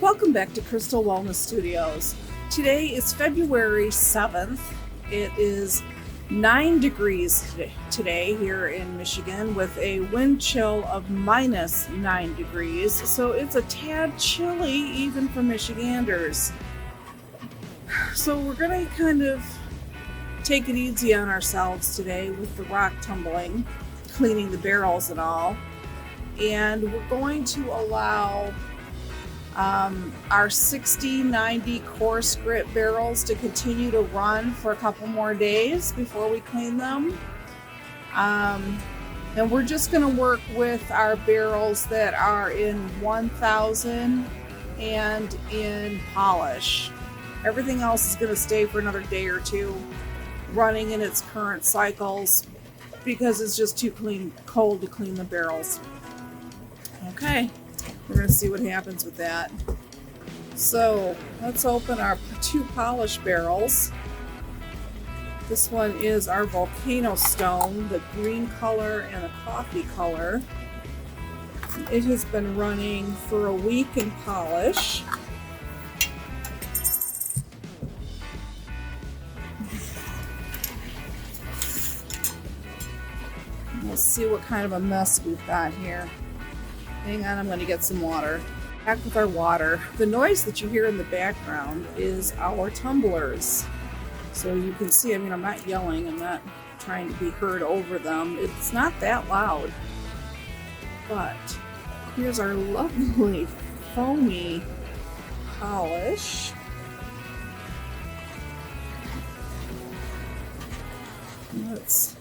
Welcome back to Crystal Wellness Studios. Today is February 7th. It is 9 degrees today here in Michigan with a wind chill of minus 9 degrees. So it's a tad chilly even for Michiganders. So we're going to kind of take it easy on ourselves today with the rock tumbling, cleaning the barrels and all. And we're going to allow our 60-90 coarse grit barrels to continue to run for a couple more days before we clean them. And we're just going to work with our barrels that are in 1000 and in polish. Everything else is going to stay for another day or two running in its current cycles because it's just too cold to clean the barrels. Okay. We're going to see what happens with that. So let's open our two polished barrels. This one is our Volcano stone, the green color and the coffee color. It has been running for a week in polish. Let's see what kind of a mess we've got here. Hang on, I'm going to get some water. Back with our water. The noise that you hear in the background is our tumblers. So you can see, I'm not yelling. I'm not trying to be heard over them. It's not that loud. But here's our lovely foamy polish. Let's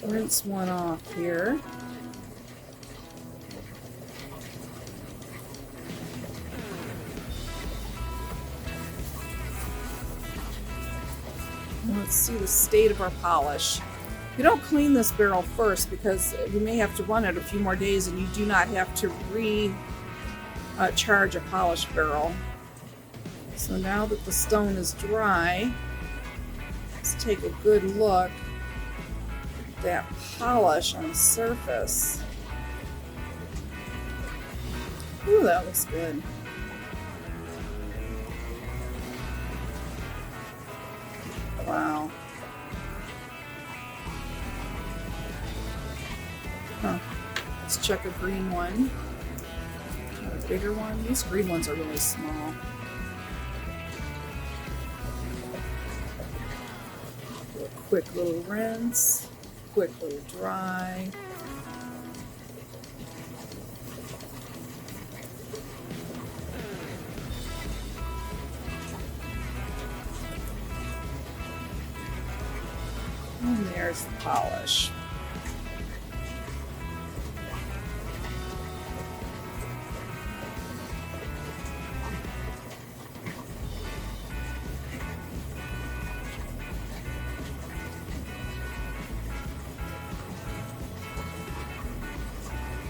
rinse one off here. Let's see the state of our polish. You don't clean this barrel first because you may have to run it a few more days and you do not have to recharge a polished barrel. So now that the stone is dry, let's take a good look at that polish on the surface. Ooh, that looks good. Wow. Let's check a green one. A bigger one. These green ones are really small. Do a quick little rinse. Quick little dry. And there's the polish.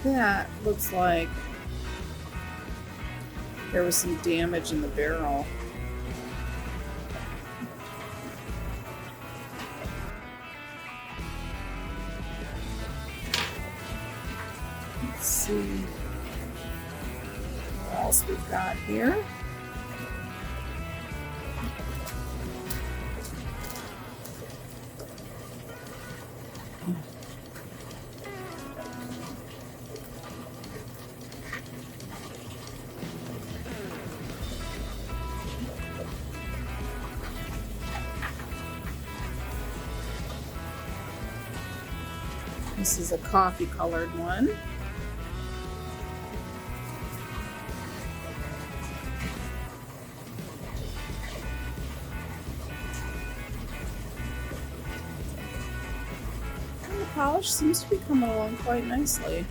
That looks like there was some damage in the barrel. Let's see what else we've got here. This is a coffee colored one. And the polish seems to be coming along quite nicely.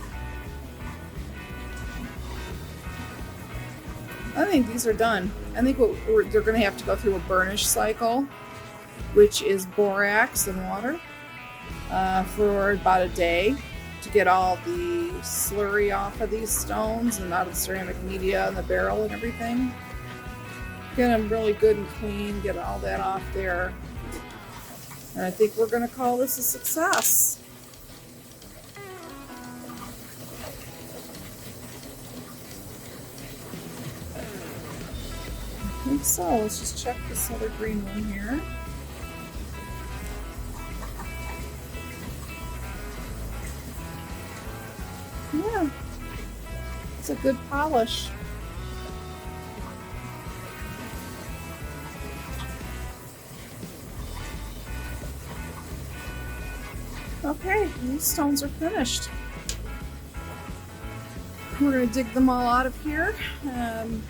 I think these are done. I think they're going to have to go through a burnish cycle, which is borax and water. For about a day to get all the slurry off of these stones and out of the ceramic media and the barrel and everything. Get them really good and clean, get all that off there. And I think we're going to call this a success. think so. Let's just check this other green one here. Yeah, it's a good polish. Okay, these stones are finished. We're going to dig them all out of here and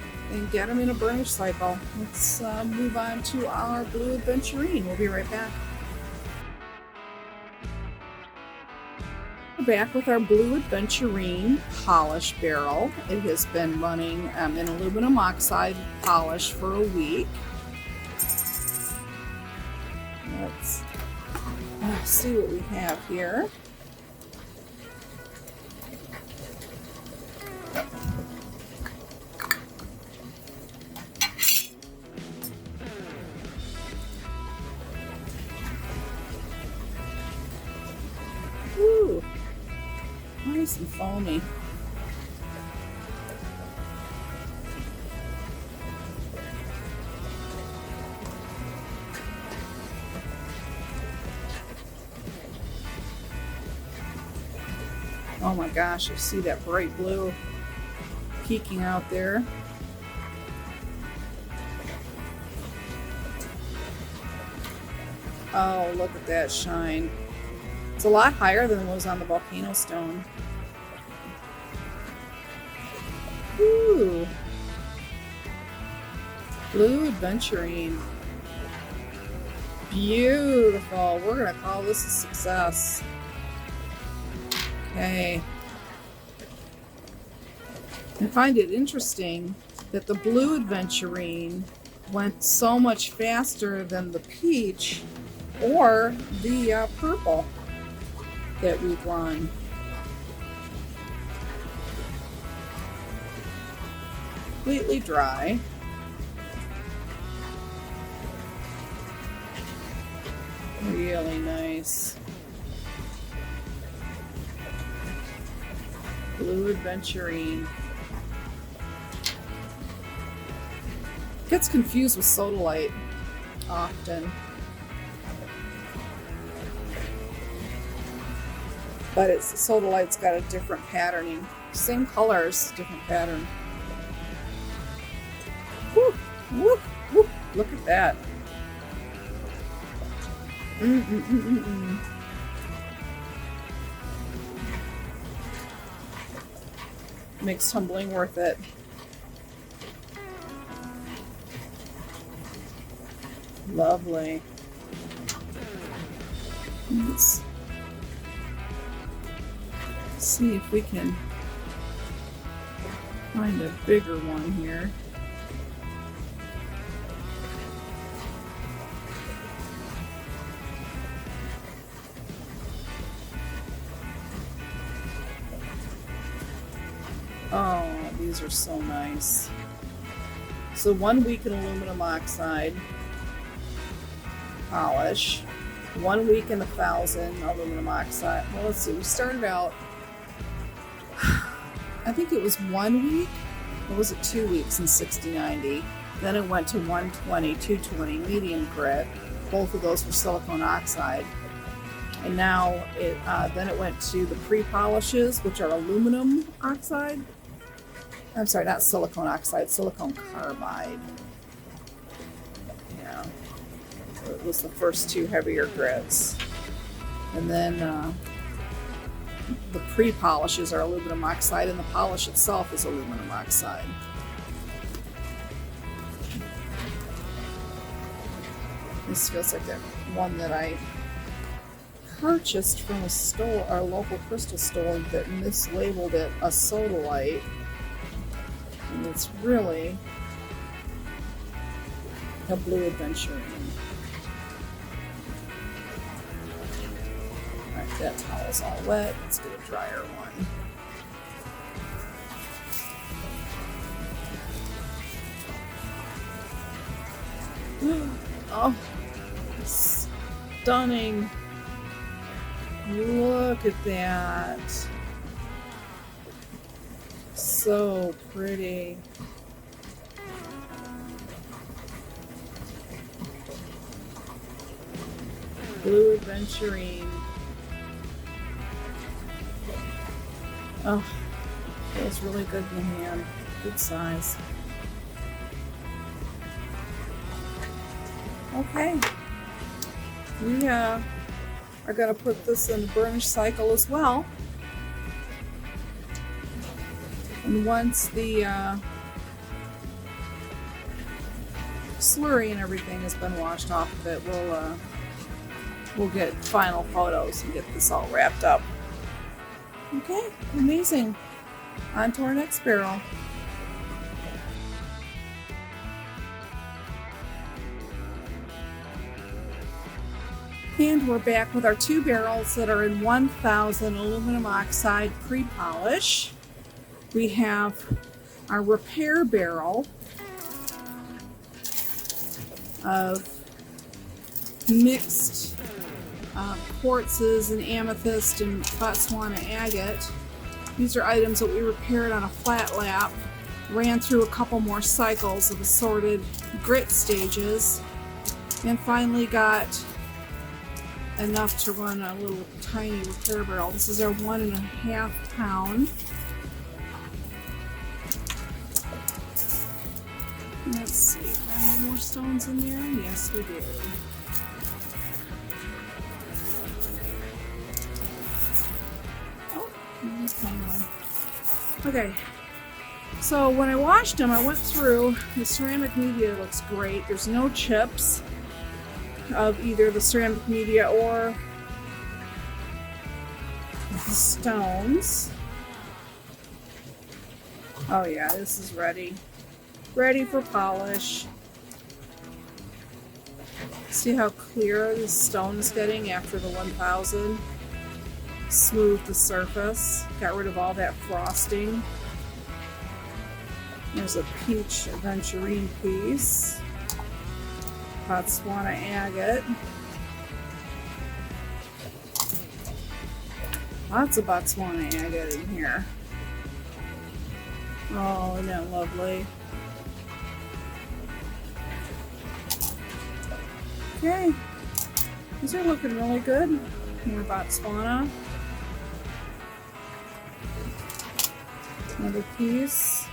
get them in a burnish cycle. Let's move on to our blue Aventurine. We'll be right back. We're back with our blue Aventurine polish barrel. It has been running in aluminum oxide polish for a week. Let's see what we have here. Ooh, nice and foamy. Oh my gosh, you see that bright blue peeking out there. Oh, look at that shine. It's a lot higher than what was on the Volcano stone. Ooh. Blue Aventurine. Beautiful. We're going to call this a success. Okay. I find it interesting that the blue Aventurine went so much faster than the peach or the purple that we've run. Completely dry. Really nice. Blue Aventurine. Gets confused with sodalite often. But sodalite's got a different patterning. Same colors, different pattern. Woo, woo, woo. Look at that. Makes tumbling worth it. Lovely. Let's see if we can find a bigger one here. Oh, these are so nice. So 1 week in aluminum oxide polish, 1 week in 1,000 aluminum oxide. Well, let's see. We started out, I think it was 1 week, or was it 2 weeks in 6090? Then it went to 120, 220 medium grit. Both of those were silicone oxide. And now then it went to the pre-polishes, which are aluminum oxide. I'm sorry, not silicone oxide, silicone carbide. Yeah. So it was the first two heavier grits. And then the pre-polishes are aluminum oxide, and the polish itself is aluminum oxide. This feels like that one that I purchased from a store, our local crystal store, that mislabeled it a sodalite. And it's really a blue Aventurine. Alright, that towel's all wet. Let's get a drier one. Oh, stunning. Look at that. So pretty. Blue Aventurine. Oh, feels really good in the hand. Good size. Okay. We are going to put this in the burnish cycle as well. And once the slurry and everything has been washed off of it, we'll get final photos and get this all wrapped up. Okay, amazing. On to our next barrel. And we're back with our 2 barrels that are in 1000 aluminum oxide pre-polish. We have our repair barrel of mixed quartzes and amethyst and Botswana agate. These are items that we repaired on a flat lap, ran through a couple more cycles of assorted grit stages, and finally got enough to run a little tiny repair barrel. This is our 1.5 pound. Let's see, any more stones in there? Yes, we do. Oh, okay. So when I washed them, I went through. The ceramic media looks great. There's no chips of either the ceramic media or the stones. Oh yeah, this is ready. Ready for polish. See how clear the stone is getting after the 1000? Smoothed the surface. Got rid of all that frosting. There's a peach Aventurine piece. Botswana agate. Lots of Botswana agate in here. Oh, isn't that lovely? Okay, these are looking really good. More Botswana. Another piece.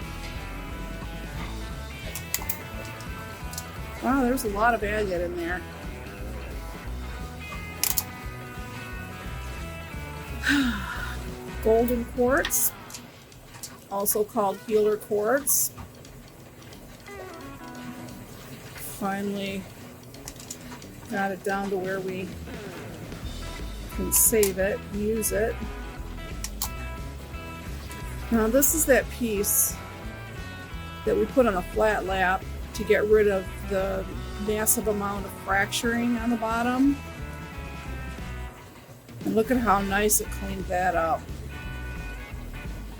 Wow, there's a lot of agate in there. Golden quartz, also called healer quartz. Finally got it down to where we can save it, use it. Now this is that piece that we put on a flat lap to get rid of the massive amount of fracturing on the bottom. And look at how nice it cleaned that up.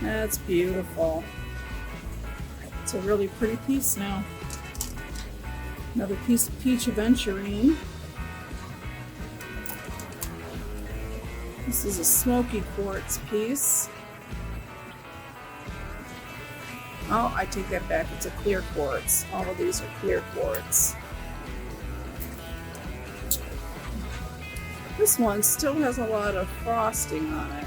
That's beautiful. It's a really pretty piece now. Another piece of peach Aventurine. This is a Smokey Quartz piece. Oh, I take that back. It's a clear quartz. All of these are clear quartz. This one still has a lot of frosting on it.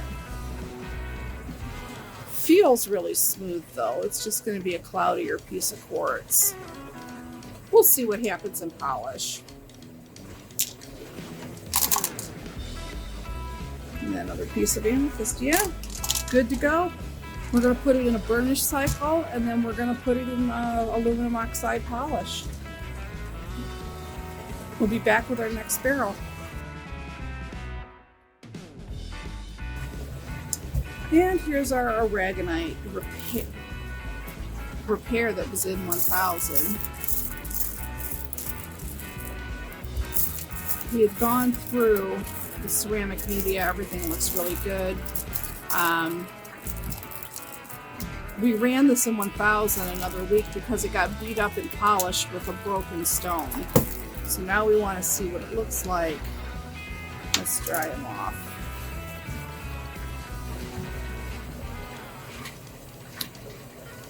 Feels really smooth though. It's just going to be a cloudier piece of quartz. We'll see what happens in polish. And another piece of amethyst. Yeah, good to go. We're going to put it in a burnish cycle, and then we're going to put it in aluminum oxide polish. We'll be back with our next barrel. And here's our Aragonite repair that was in 1000. We had gone through the ceramic media. Everything looks really good. We ran this in 1000 another week because it got beat up and polished with a broken stone. So now we want to see what it looks like. Let's dry them off.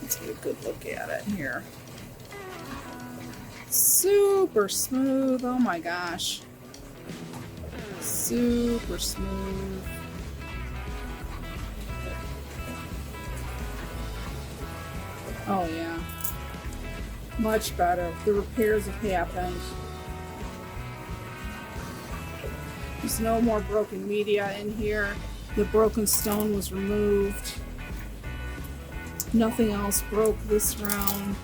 Let's get a good look at it here. Super smooth. Oh my gosh. Super smooth. Oh yeah. Much better. The repairs have happened. There's no more broken media in here. The broken stone was removed. Nothing else broke this round.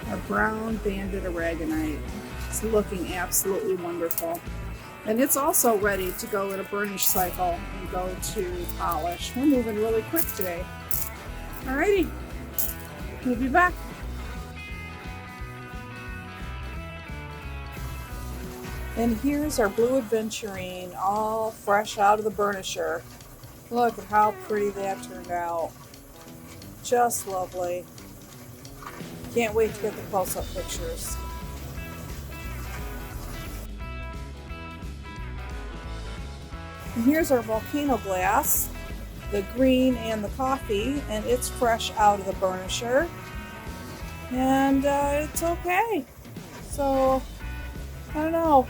Our brown banded Aragonite. It's looking absolutely wonderful. And it's also ready to go in a burnish cycle and go to polish. We're moving really quick today. Alrighty, we'll be back. And here's our blue Aventurine, all fresh out of the burnisher. Look at how pretty that turned out. Just lovely. Can't wait to get the close-up pictures. And here's our Volcano glass, the green and the coffee, and it's fresh out of the burnisher. And it's okay. So, I don't know.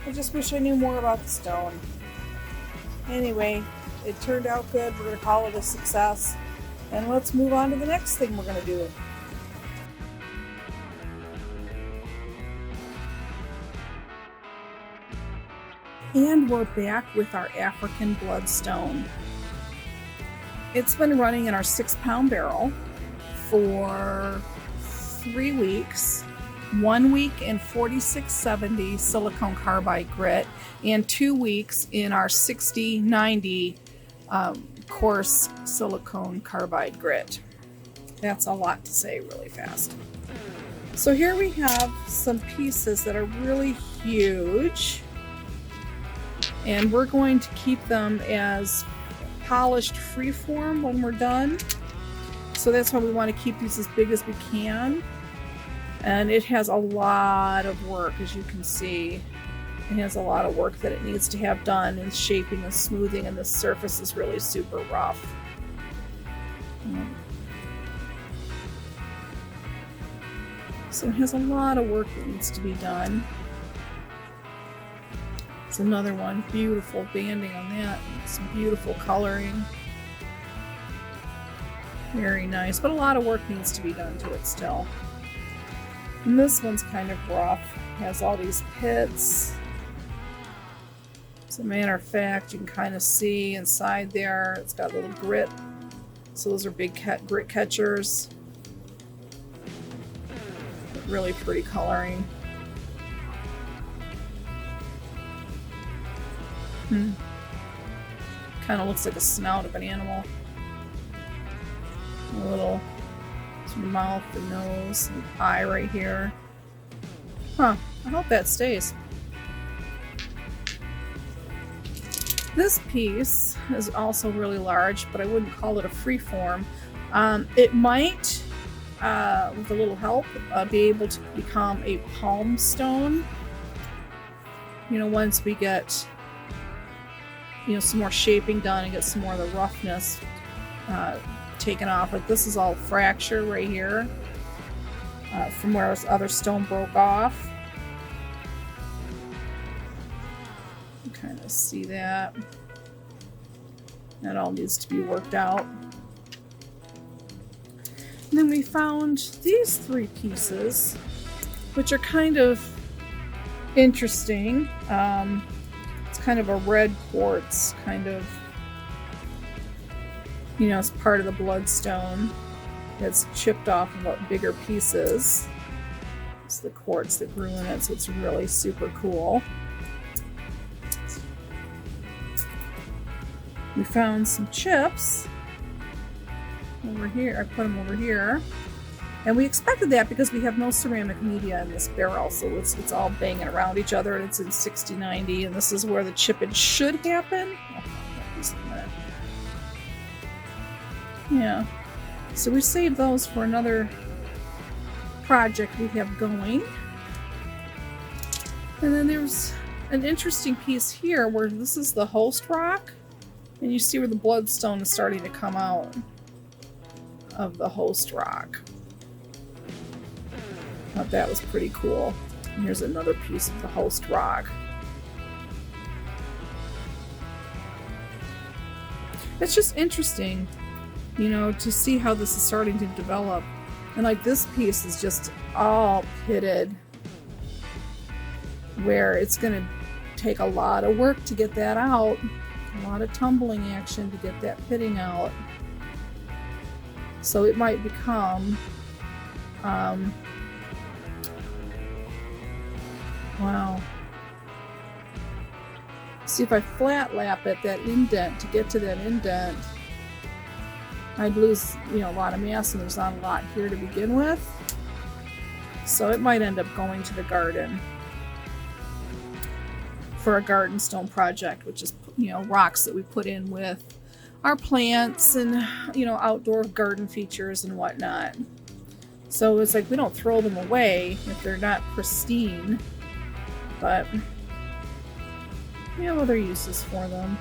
I just wish I knew more about the stone. Anyway, it turned out good. We're going to call it a success. And let's move on to the next thing we're going to do. And we're back with our African Bloodstone. It's been running in our 6-pound barrel for 3 weeks. 1 week in 4670 silicone carbide grit, and 2 weeks in our 6090 coarse silicone carbide grit. That's a lot to say really fast. So here we have some pieces that are really huge, and we're going to keep them as polished freeform when we're done. So that's why we want to keep these as big as we can. And it has a lot of work, as you can see. It has a lot of work that it needs to have done in shaping and smoothing, and the surface is really super rough. So it has a lot of work that needs to be done. It's another one. Beautiful banding on that. Some beautiful coloring. Very nice, but a lot of work needs to be done to it still. And this one's kind of rough. It has all these pits. As a matter of fact, you can kind of see inside there, it's got a little grit. So those are big grit catchers. But really pretty coloring. Kind of looks like a snout of an animal. A little mouth, the nose, the eye right here. I hope that stays. This piece is also really large, but I wouldn't call it a freeform. It might, with a little help, be able to become a palm stone. You know, once we get, some more shaping done and get some more of the roughness taken off. Like this is all fracture right here from where this other stone broke off. You kind of see that. That all needs to be worked out. And then we found these 3 pieces, which are kind of interesting. It's kind of a red quartz, kind of, it's part of the Bloodstone that's chipped off of bigger pieces. It's the quartz that grew in it, so it's really super cool. We found some chips over here. I put them over here. And we expected that because we have no ceramic media in this barrel, so it's all banging around each other, and it's in 6090, and this is where the chippage should happen. Yeah, so we saved those for another project we have going. And then there's an interesting piece here where this is the host rock, and you see where the Bloodstone is starting to come out of the host rock. Thought that was pretty cool. And here's another piece of the host rock. It's just interesting, you know, to see how this is starting to develop. And like this piece is just all pitted, where it's going to take a lot of work to get that out, a lot of tumbling action to get that pitting out. So it might become, wow. See, if I flat lap at that indent to get to that indent, I'd lose, you know, a lot of mass, and there's not a lot here to begin with. So it might end up going to the garden for a garden stone project, which is, you know, rocks that we put in with our plants and, you know, outdoor garden features and whatnot. So it's like we don't throw them away if they're not pristine, but we have other uses for them.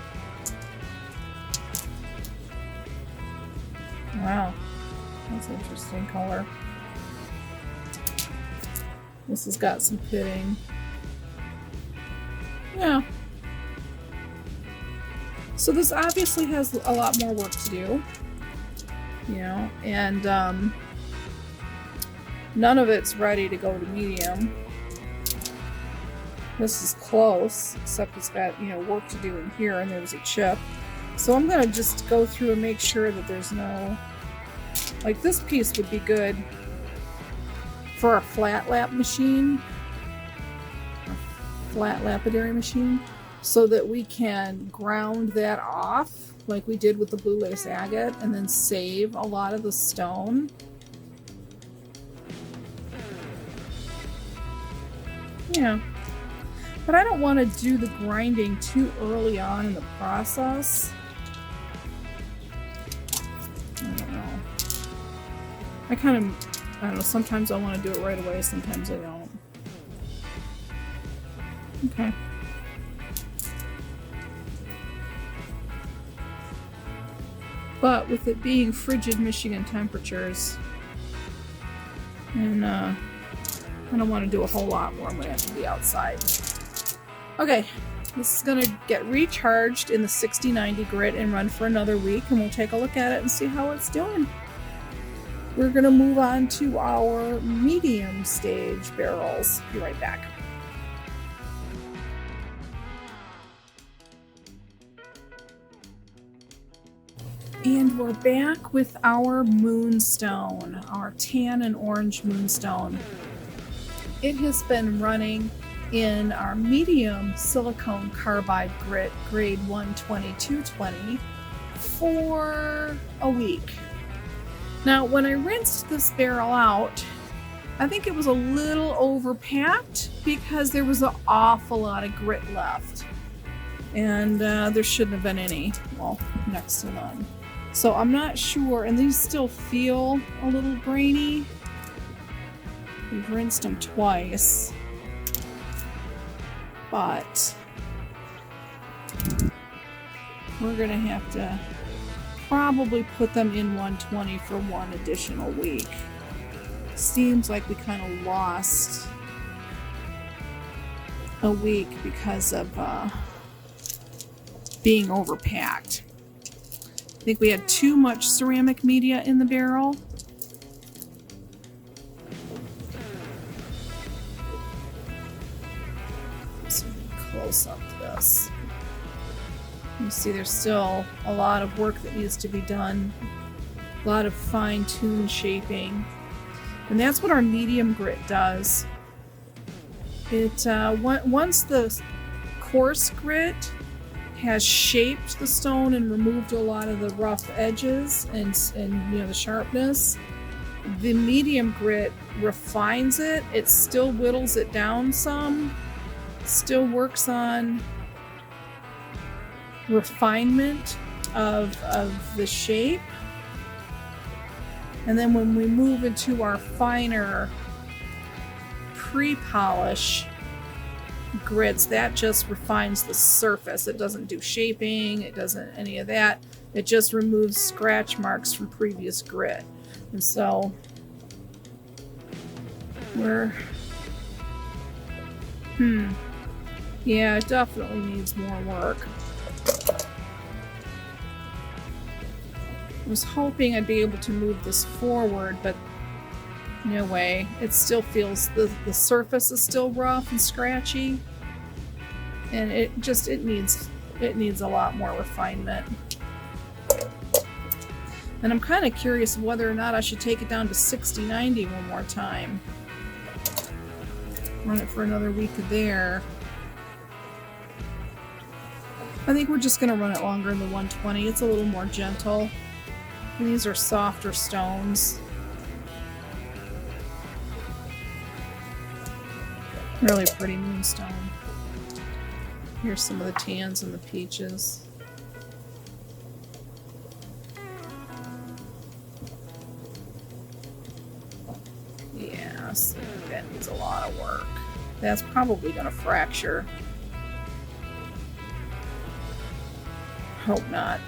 Wow, that's an interesting color. This has got some pitting. Yeah. So this obviously has a lot more work to do, you know, and none of it's ready to go to medium. This is close, except it's got, you know, work to do in here, and there's a chip. So I'm going to just go through and make sure that there's no, like this piece would be good for a flat lap machine, a flat lapidary machine, so that we can ground that off like we did with the blue lace agate and then save a lot of the stone. Yeah. But I don't want to do the grinding too early on in the process. I don't know. I don't know, sometimes I want to do it right away, sometimes I don't. Okay. But with it being frigid Michigan temperatures, and I don't want to do a whole lot more. I'm going to have to be outside. Okay, this is going to get recharged in the 6090 grit and run for another week, and we'll take a look at it and see how it's doing. We're going to move on to our medium stage barrels. Be right back. And we're back with our Moonstone, our tan and orange Moonstone. It has been running in our medium silicone carbide grit, grade 120-220, for a week. Now, when I rinsed this barrel out, I think it was a little overpacked because there was an awful lot of grit left. And there shouldn't have been any. Well, next to none. So I'm not sure, and these still feel a little grainy. We've rinsed them twice. But we're going to have to probably put them in 120 for one additional week. Seems like we kind of lost a week because of being overpacked. I think we had too much ceramic media in the barrel. So close up to this. You see there's still a lot of work that needs to be done. A lot of fine-tuned shaping. And that's what our medium grit does. It once the coarse grit has shaped the stone and removed a lot of the rough edges and you know, the sharpness, the medium grit refines it. It still whittles it down some, still works on refinement of the shape. And then when we move into our finer pre-polish grits, that just refines the surface. It doesn't do shaping, it doesn't any of that. It just removes scratch marks from previous grit. And so Where... Yeah, it definitely needs more work. I was hoping I'd be able to move this forward, but no way. It still feels... The surface is still rough and scratchy. And it needs a lot more refinement. And I'm kind of curious whether or not I should take it down to 60-90 one more time. Run it for another week there. I think we're just going to run it longer in the 120. It's a little more gentle. And these are softer stones. Really pretty moonstone. Here's some of the tans and the peaches. Yes, that needs a lot of work. That's probably going to fracture. Hope not.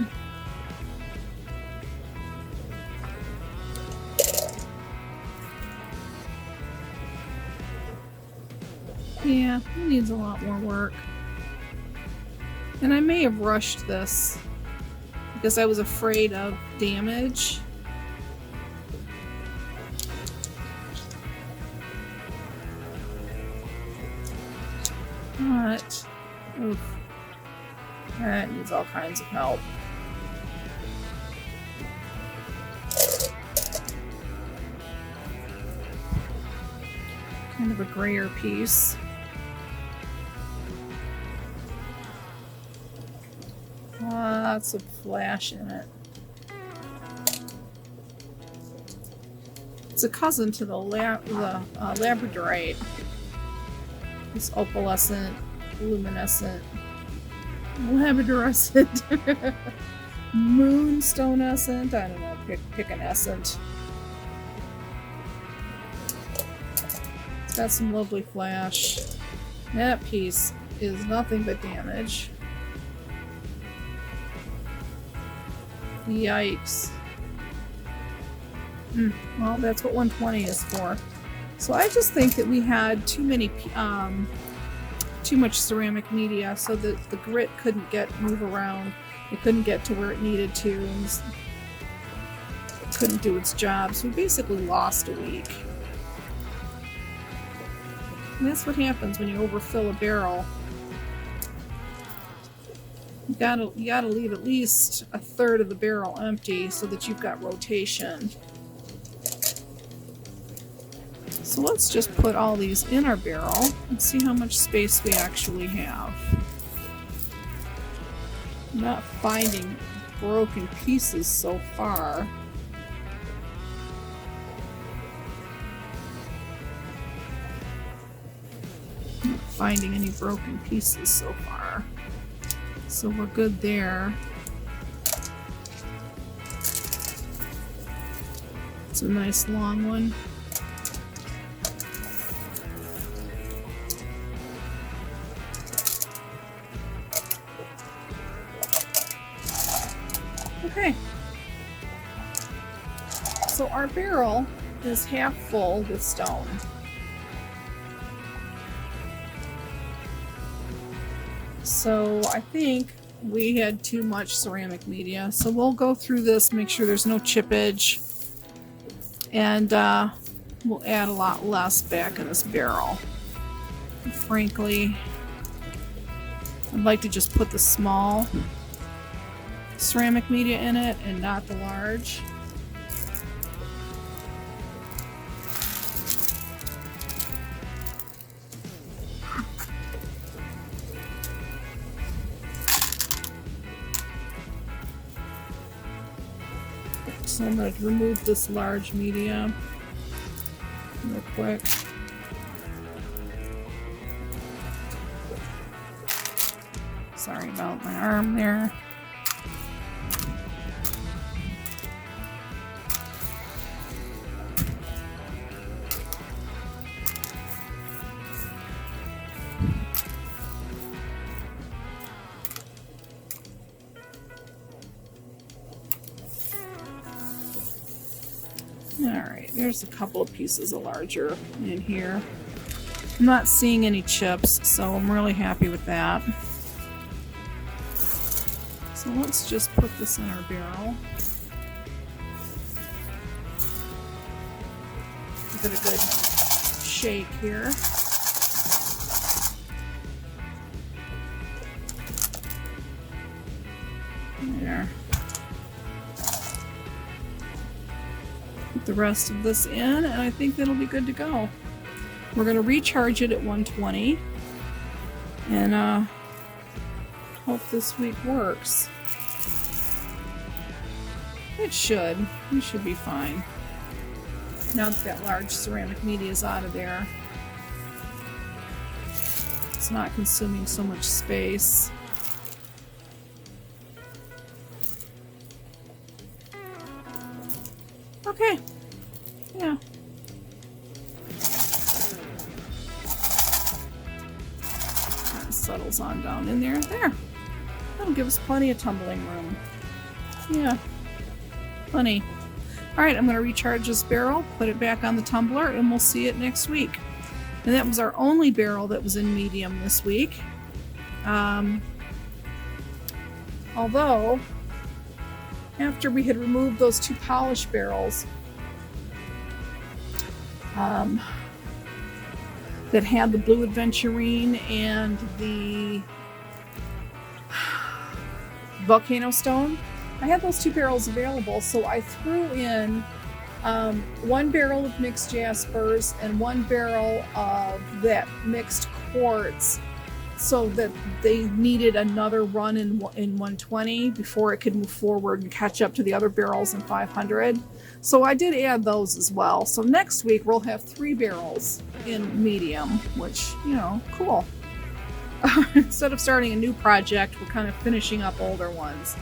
Yeah, it needs a lot more work. And I may have rushed this because I was afraid of damage. But, oof, that needs all kinds of help. Kind of a grayer piece. Lots of flash in it. It's a cousin to the labradorite. It's opalescent, luminescent, labradorescent, moonstonescent. I don't know. Pick an essence. It's got some lovely flash. That piece is nothing but damage. Yikes. Well, that's what 120 is for. So I just think that we had too much ceramic media, so that the grit couldn't move around. It couldn't get to where it needed to, and couldn't do its job. So we basically lost a week. And that's what happens when you overfill a barrel. You gotta leave at least a third of the barrel empty so that you've got rotation. So let's just put all these in our barrel and see how much space we actually have. I'm not finding broken pieces so far. Not finding any broken pieces so far. So we're good there. It's a nice long one. Okay. So our barrel is half full with stone. So I think we had too much ceramic media. So we'll go through this, make sure there's no chippage, and we'll add a lot less back in this barrel. And frankly, I'd like to just put the small ceramic media in it and not the large. So I'm going to remove this large media real quick. Sorry about my arm there. Alright, There's a couple of pieces of larger in here. I'm not seeing any chips, so I'm really happy with that. So let's just put this in our barrel. Give it a good shake here. There. Put the rest of this in, and I think that'll be good to go. We're going to recharge it at 120 and hope this week works. It should. We should be fine. Now that large ceramic media is out of there, it's not consuming so much space. Okay. Yeah. That settles on down in there. There. That'll give us plenty of tumbling room. Yeah. Plenty. Alright, I'm going to recharge this barrel, put it back on the tumbler, and we'll see it next week. And that was our only barrel that was in medium this week. Although, after we had removed those two polished barrels that had the blue Aventurine and the Volcano stone, I had those two barrels available, so I threw in one barrel of mixed Jaspers and one barrel of that mixed Quartz, so that they needed another run in 120 before it could move forward and catch up to the other barrels in 500. So I did add those as well. So next week we'll have 3 barrels in medium, which, you know, cool. Instead of starting a new project, we're kind of finishing up older ones.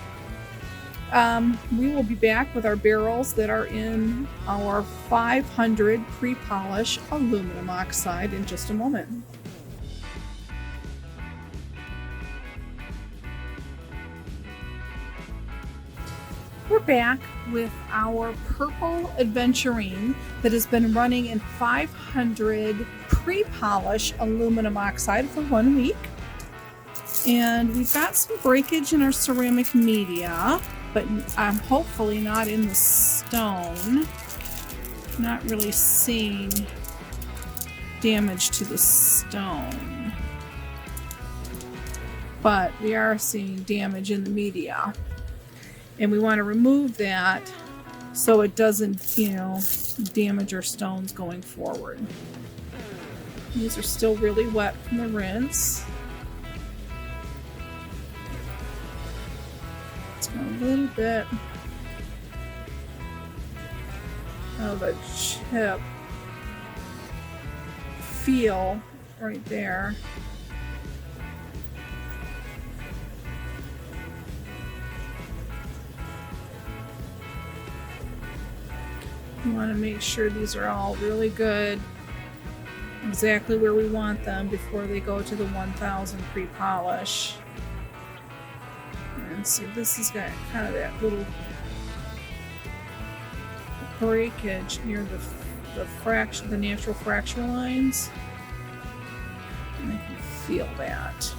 We will be back with our barrels that are in our 500 pre-polish aluminum oxide in just a moment. We're back with our purple Aventurine that has been running in 500 pre-polish aluminum oxide for 1 week. And we've got some breakage in our ceramic media, but hopefully not in the stone. Not really seeing damage to the stone, but we are seeing damage in the media. And we want to remove that so it doesn't, you know, damage our stones going forward. These are still really wet from the rinse. It's got a little bit of a chip feel right there. We want to make sure these are all really good, exactly where we want them before they go to the 1000 pre-polish. And see, this has got kind of that little breakage near the natural fracture lines. And I can feel that.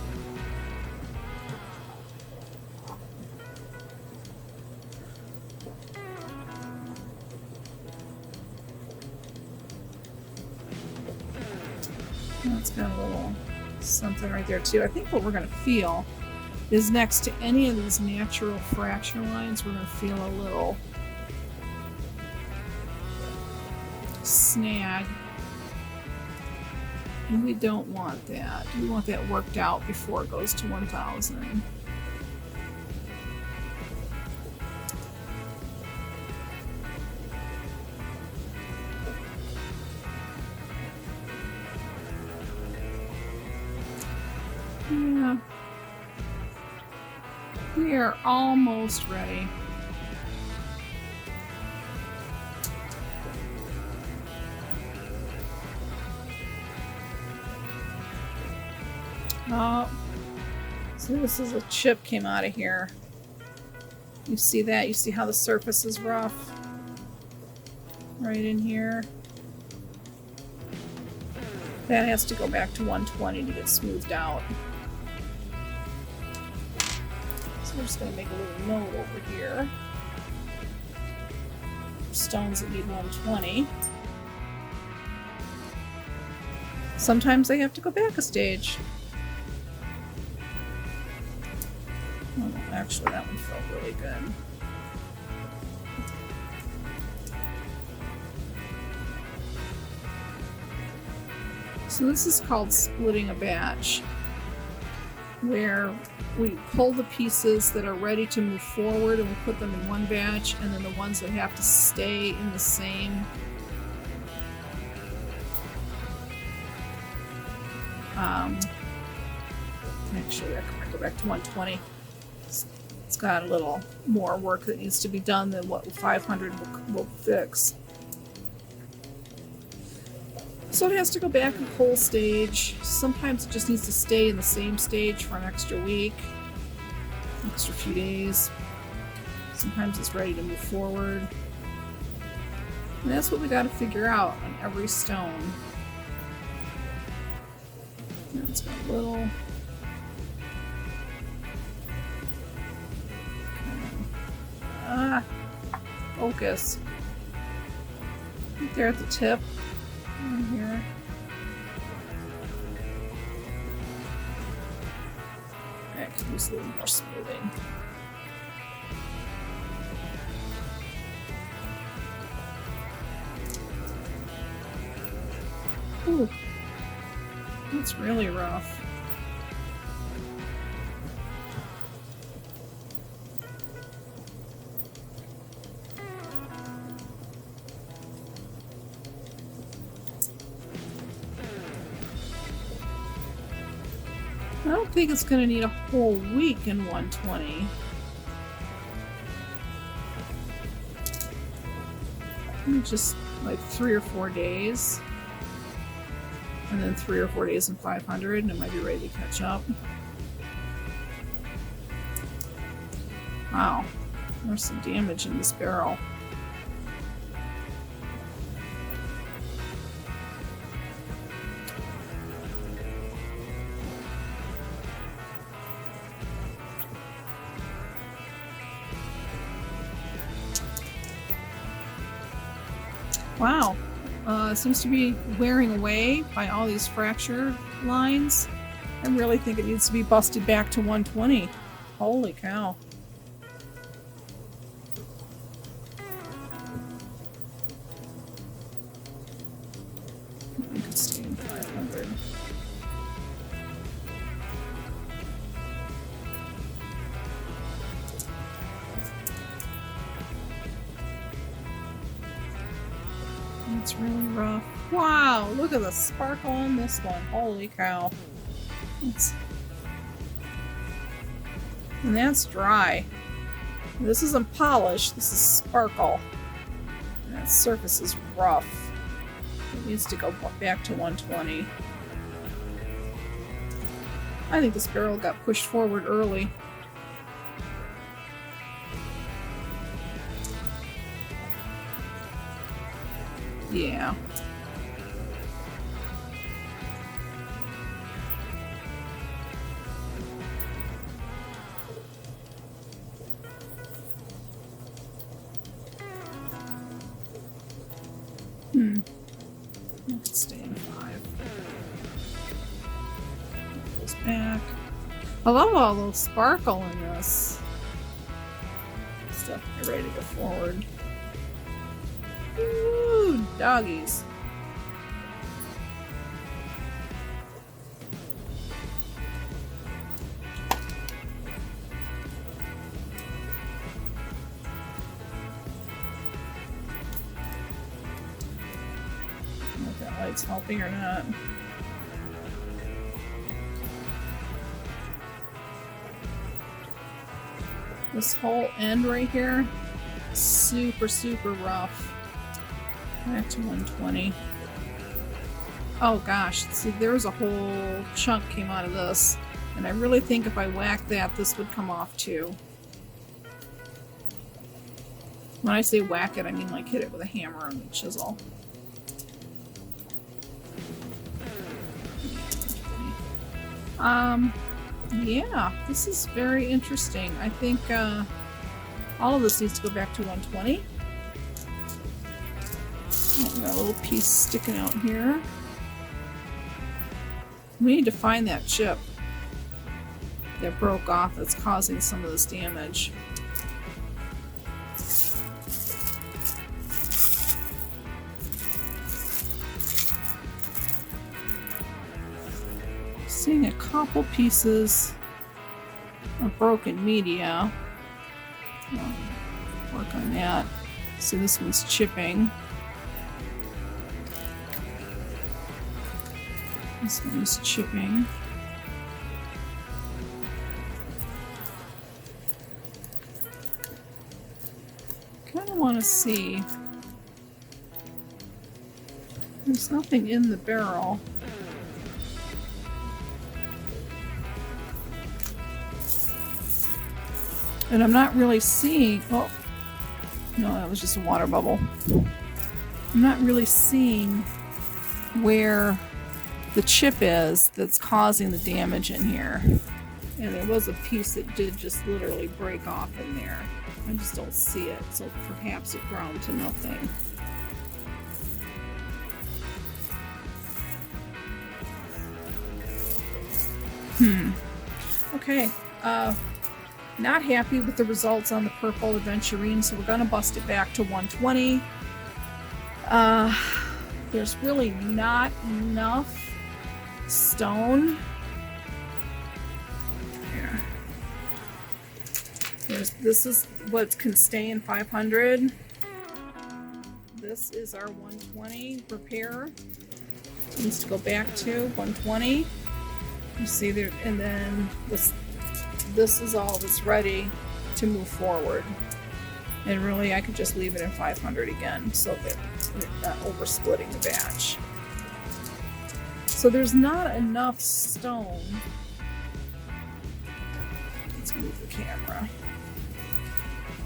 It's got a little something right there too. I think what we're going to feel is next to any of these natural fracture lines, we're going to feel a little snag. And we don't want that. We want that worked out before it goes to 1000. Yeah. We are almost ready. Oh, so this is a chip came out of here. You see that? You see how the surface is rough? right in here. That has to go back to 120 to get smoothed out. So we're just going to make a little note over here. Stones that need 120. Sometimes they have to go back a stage. Oh, actually, that one felt really good. So this is called splitting a batch, where we pull the pieces that are ready to move forward and we put them in one batch, and then the ones that have to stay in the same actually, I can go back to 120. It's got a little more work that needs to be done than what 500 will fix. So it has to go back a whole stage. Sometimes it just needs to stay in the same stage for an extra week, extra few days. Sometimes it's ready to move forward. And that's what we got to figure out on every stone. Now it's got a little... focus. Right there at the tip. In here. I could use a little more smoothing. Ooh, that's really rough. I don't think it's going to need a whole week in 120. Maybe just like 3 or 4 days. And then 3 or 4 days in 500 and it might be ready to catch up. Wow, there's some damage in this barrel. Wow, it seems to be wearing away by all these fracture lines. I really think it needs to be busted back to 120. Holy cow. I could stay in 500. It's really rough. Wow, look at the sparkle on this one. Holy cow. And that's dry. This isn't polished, this is sparkle. And that surface is rough. It needs to go back to 120. I think this barrel got pushed forward early. Yeah. Let's stay in 5. Goes back. I love all the sparkle in this. Stuff get ready to go forward. Ooh, doggies. I don't know if that light's helping or not. This whole end right here, super, super rough. Back to 120. Oh gosh, see, there was a whole chunk came out of this, and I really think if I whacked that, this would come off too. When I say whack it, I mean like hit it with a hammer and a chisel. Yeah, this is very interesting. I think all of this needs to go back to 120. Oh, got a little piece sticking out here. We need to find that chip that broke off that's causing some of this damage. Seeing a couple pieces of broken media. Work on that. See, this one's chipping. This one's chipping. Kind of want to see. There's nothing in the barrel. And I'm not really seeing, oh, no, that was just a water bubble. I'm not really seeing where the chip is that's causing the damage in here. And there was a piece that did just literally break off in there. I just don't see it, so perhaps it ground to nothing. Okay, not happy with the results on the purple Aventurine, so we're going to bust it back to 120. There's really not enough stone. Here. This is what can stay in 500. This is our 120 repair. It needs to go back to 120. You see there, and then this is all that's ready to move forward. And really, I could just leave it in 500 again, so that we're not oversplitting the batch. So there's not enough stone. Let's move the camera.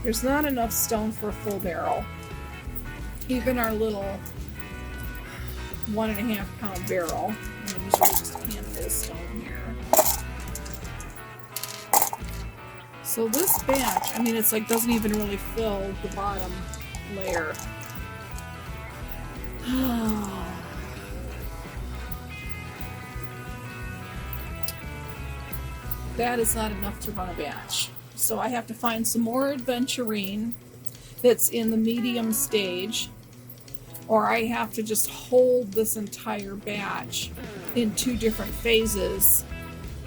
There's not enough stone for a full barrel. Even our little 1.5 pound barrel. I'm going to use just a handful of stone here. So this batch, I mean, it's like doesn't even really fill the bottom layer. That is not enough to run a batch. So I have to find some more Aventurine that's in the medium stage, or I have to just hold this entire batch in 2 different phases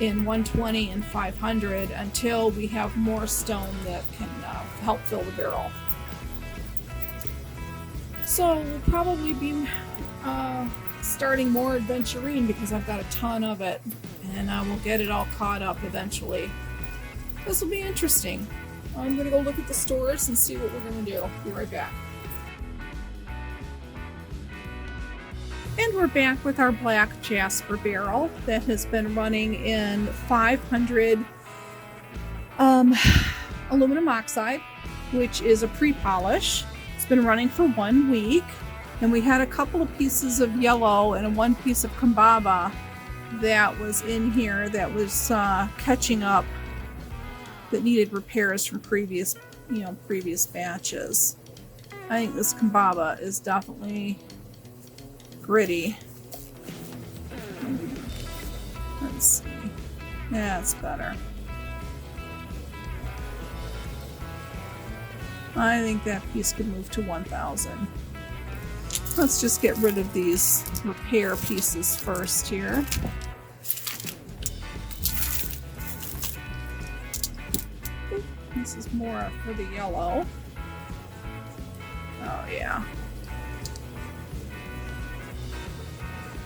in 120 and 500 until we have more stone that can help fill the barrel. So we'll probably be starting more Aventurine because I've got a ton of it, and we'll get it all caught up eventually. This will be interesting. I'm going to go look at the stores and see what we're going to do. Be right back. And we're back with our black Jasper barrel that has been running in 500 aluminum oxide, which is a pre-polish. It's been running for 1 week, and we had a couple of pieces of yellow and 1 piece of Kambaba that was in here that was catching up, that needed repairs from previous batches. I think this Kambaba is definitely gritty. Let's see. Yeah, it's better. I think that piece could move to 1,000. Let's just get rid of these repair pieces first here. This is more for the yellow. Oh yeah.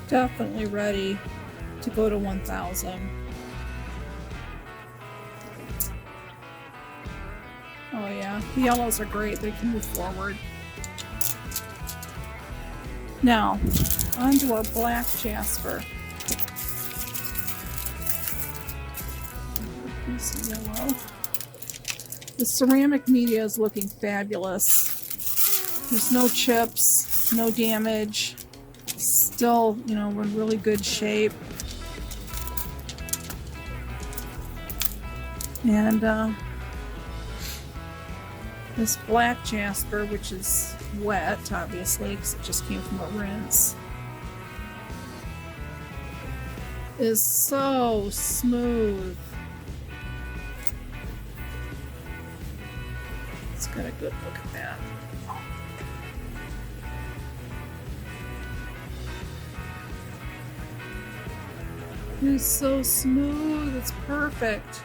Definitely ready to go to 1,000. Oh yeah, the yellows are great. They can move forward. Now, onto our black Jasper. Piece of yellow. The ceramic media is looking fabulous. There's no chips, no damage. Still, you know, we're in really good shape. And this black Jasper, which is wet, obviously, because it just came from a rinse, is so smooth. Let's get a good look at that. It's so smooth, it's perfect.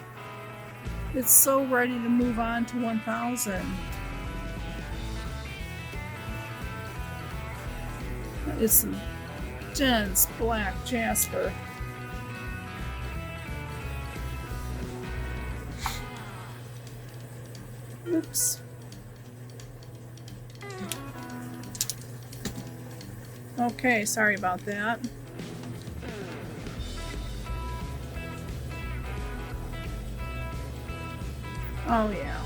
It's so ready to move on to 1000. That is some dense black Jasper. Oops. Okay, sorry about that. Oh yeah.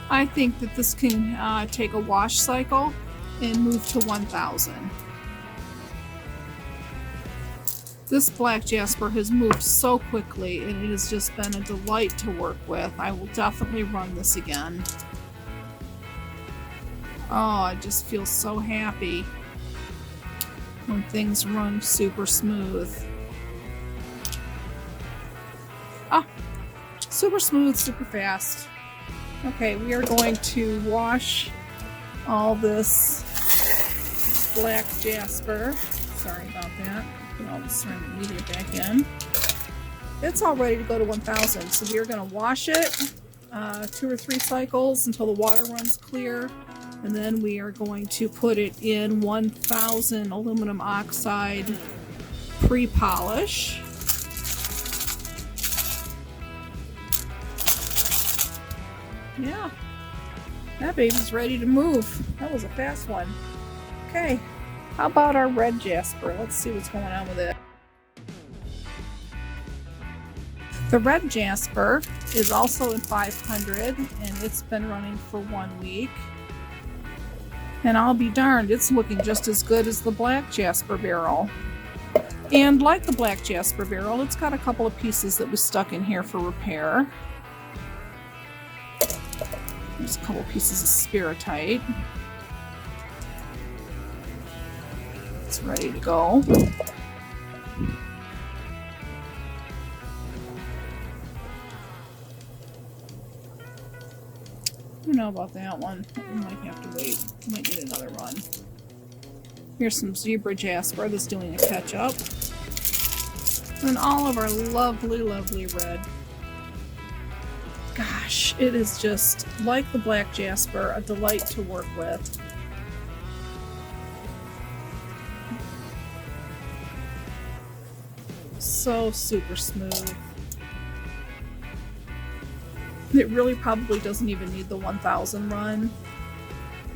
I think that this can take a wash cycle and move to 1000. This black Jasper has moved so quickly and it has just been a delight to work with. I will definitely run this again. Oh, I just feel so happy when things run super smooth. Ah! Super smooth, super fast. Okay, we are going to wash all this black Jasper. Sorry about that. Put all the ceramic media back in. It's all ready to go to 1000. So we are going to wash it 2 or 3 cycles until the water runs clear. And then we are going to put it in 1000 aluminum oxide pre-polish. Yeah, that baby's ready to move. That was a fast one. Okay, how about our red Jasper? Let's see what's going on with it. The red Jasper is also in 500 and it's been running for 1 week. And I'll be darned, it's looking just as good as the black Jasper barrel. And like the black Jasper barrel, it's got a couple of pieces that was stuck in here for repair. There's a couple pieces of spiritite. It's ready to go. I don't know about that one. We might have to wait. We might need another run. Here's some zebra Jasper that's doing a catch up. And all of our lovely, lovely red. Gosh, it is just, like the black Jasper, a delight to work with. So super smooth. It really probably doesn't even need the 1000 run,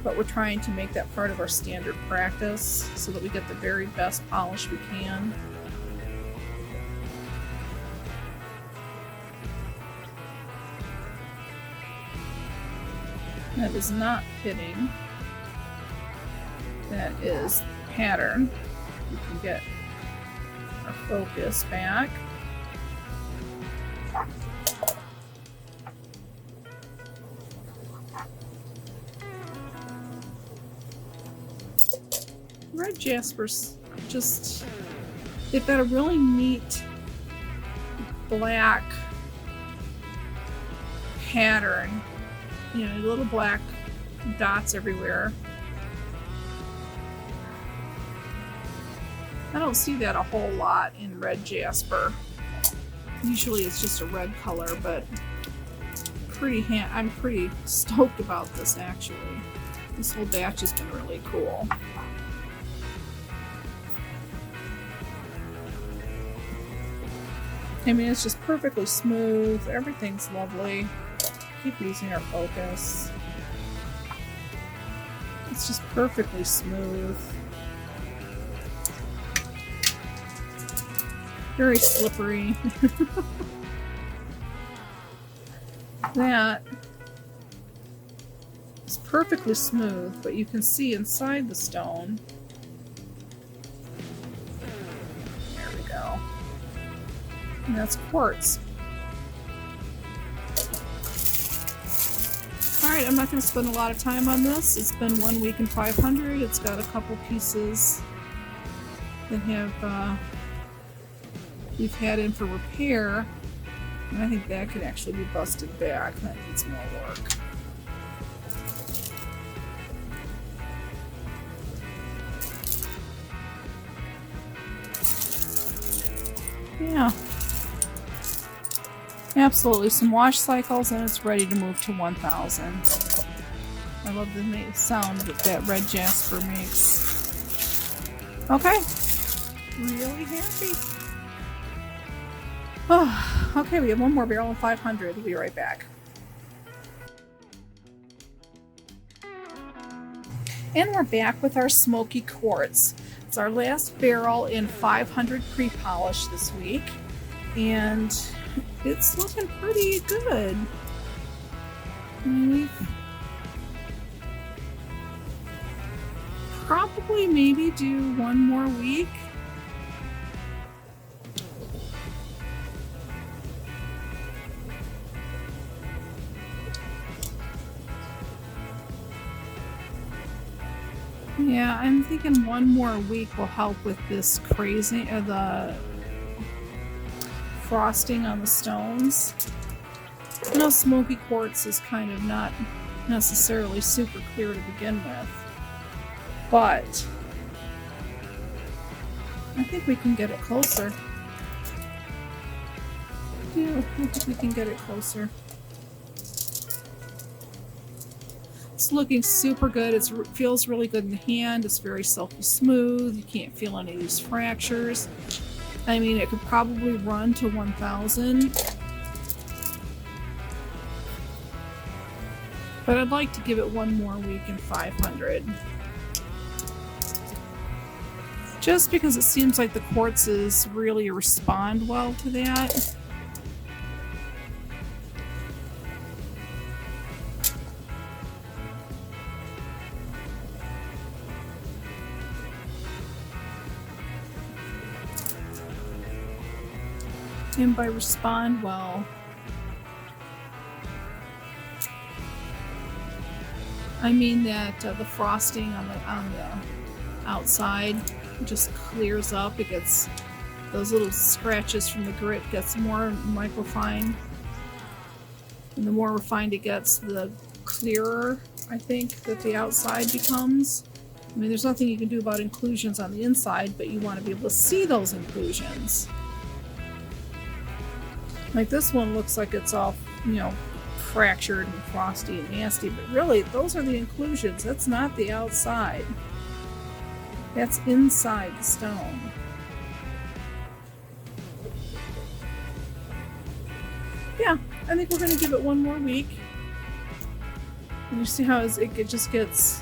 but we're trying to make that part of our standard practice so that we get the very best polish we can. That is not pitting. That is pattern. We can get our focus back. Red Jaspers just, they've got a really neat black pattern. You know, little black dots everywhere. I don't see that a whole lot in red Jasper. Usually it's just a red color, but I'm pretty stoked about this actually. This whole batch has been really cool. I mean, it's just perfectly smooth. Everything's lovely. Keep losing our focus. It's just perfectly smooth. Very slippery. It's perfectly smooth, but you can see inside the stone. There we go. And that's quartz. Alright, I'm not going to spend a lot of time on this. It's been 1 week and 500. It's got a couple pieces that have we've had in for repair. And I think that could actually be busted back. That needs more work. Yeah. Absolutely. Some wash cycles and it's ready to move to 1000. I love the sound that red Jasper makes. Okay. Really happy. Oh, okay, we have one more barrel of 500. We'll be right back. And we're back with our Smokey Quartz. It's our last barrel in 500 pre-polish this week. And it's looking pretty good. We've probably maybe do one more week. Yeah, I'm thinking one more week will help with this crazy, the frosting on the stones. I know Smokey Quartz is kind of not necessarily super clear to begin with, but I think we can get it closer. Yeah, I think we can get it closer. It's looking super good. It feels really good in the hand. It's very silky smooth. You can't feel any of these fractures. I mean, it could probably run to 1000. But I'd like to give it one more week in 500. Just because it seems like the quartzes really respond well to that. And by respond well, I mean that the frosting on the outside just clears up. It gets those little scratches from the grit gets more microfine, and the more refined it gets, the clearer I think that the outside becomes. I mean, there's nothing you can do about inclusions on the inside, but you want to be able to see those inclusions. Like this one looks like it's all, you know, fractured and frosty and nasty, but really those are the inclusions. That's not the outside. That's inside the stone. Yeah, I think we're going to give it one more week. And you see how it just gets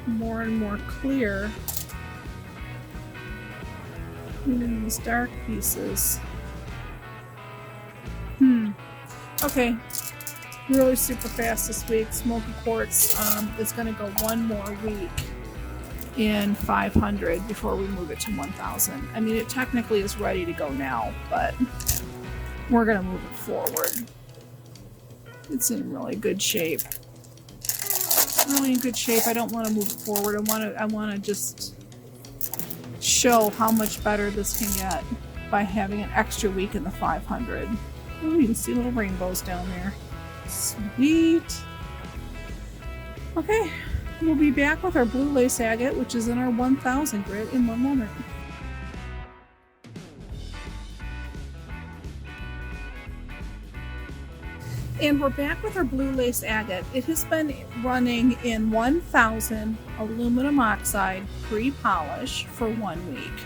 more and more clear. Even in these dark pieces. Okay, really super fast this week. Smokey Quartz is going to go one more week in 500 before we move it to 1000. I mean, it technically is ready to go now, but we're going to move it forward. It's in really good shape. Really in good shape. I don't want to move it forward. I want to just show how much better this can get by having an extra week in the 500. Oh, you can see little rainbows down there. Sweet. Okay, we'll be back with our blue lace agate, which is in our 1000 grit, in one moment. And we're back with our blue lace agate. It has been running in 1000 aluminum oxide pre-polish for 1 week.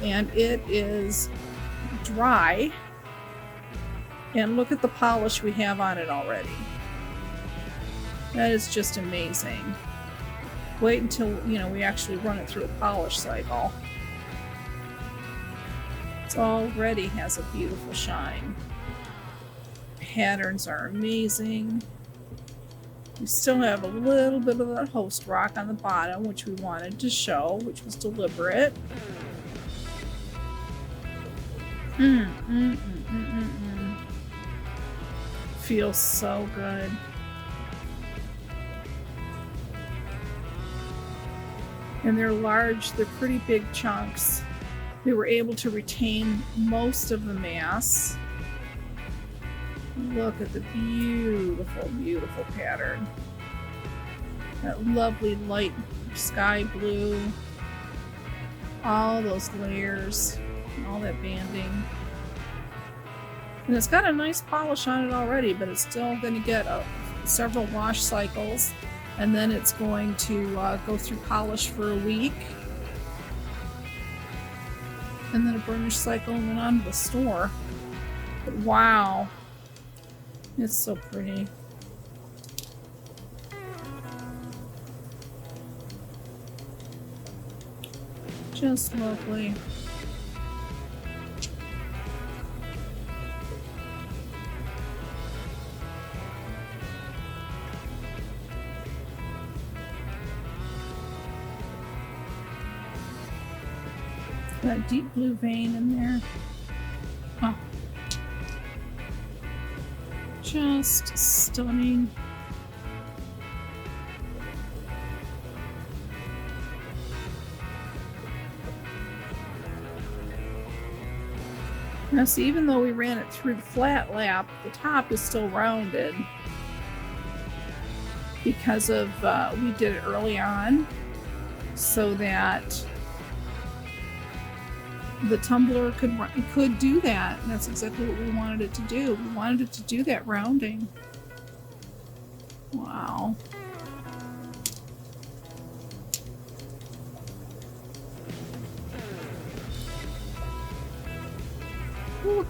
And it is dry. And look at the polish we have on it already. That is just amazing. Wait until, you know, we actually run it through a polish cycle. It already has a beautiful shine. Patterns are amazing. We still have a little bit of that host rock on the bottom, which we wanted to show, which was deliberate. Feels so good. And they're large, they're pretty big chunks. They were able to retain most of the mass. Look at the beautiful, beautiful pattern. That lovely light sky blue. All those layers, all that banding. And it's got a nice polish on it already, but it's still going to get several wash cycles. And then it's going to go through polish for a week. And then a burnish cycle and then on to the store. But wow. It's so pretty. Just lovely. That deep blue vein in there. Oh. Just stunning. Now see, even though we ran it through the flat lap, the top is still rounded because of we did it early on so that the tumbler could do that. And that's exactly what we wanted it to do. We wanted it to do that rounding. Wow. Ooh.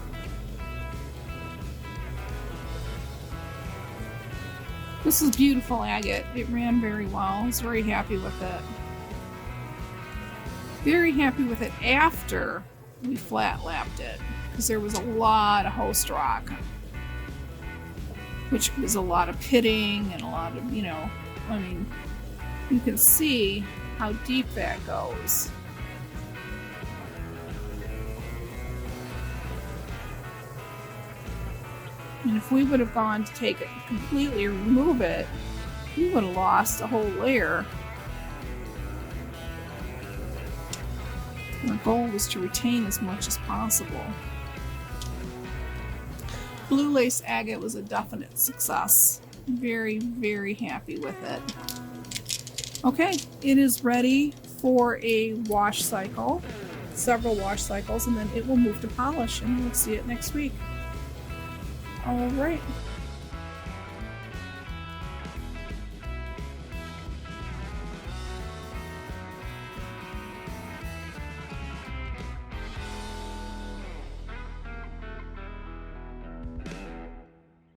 This is beautiful agate. It ran very well. I was very happy with it. Very happy with it after we flat lapped it, because there was a lot of host rock, which was a lot of pitting and a lot of, I mean, you can see how deep that goes. And if we would have gone to take it completely, remove it, we would have lost a whole layer. Our goal was to retain as much as possible. Blue lace agate was a definite success. Very, very happy with it. Okay, it is ready for a wash cycle, several wash cycles, and then it will move to polish, and we'll see it next week. All right.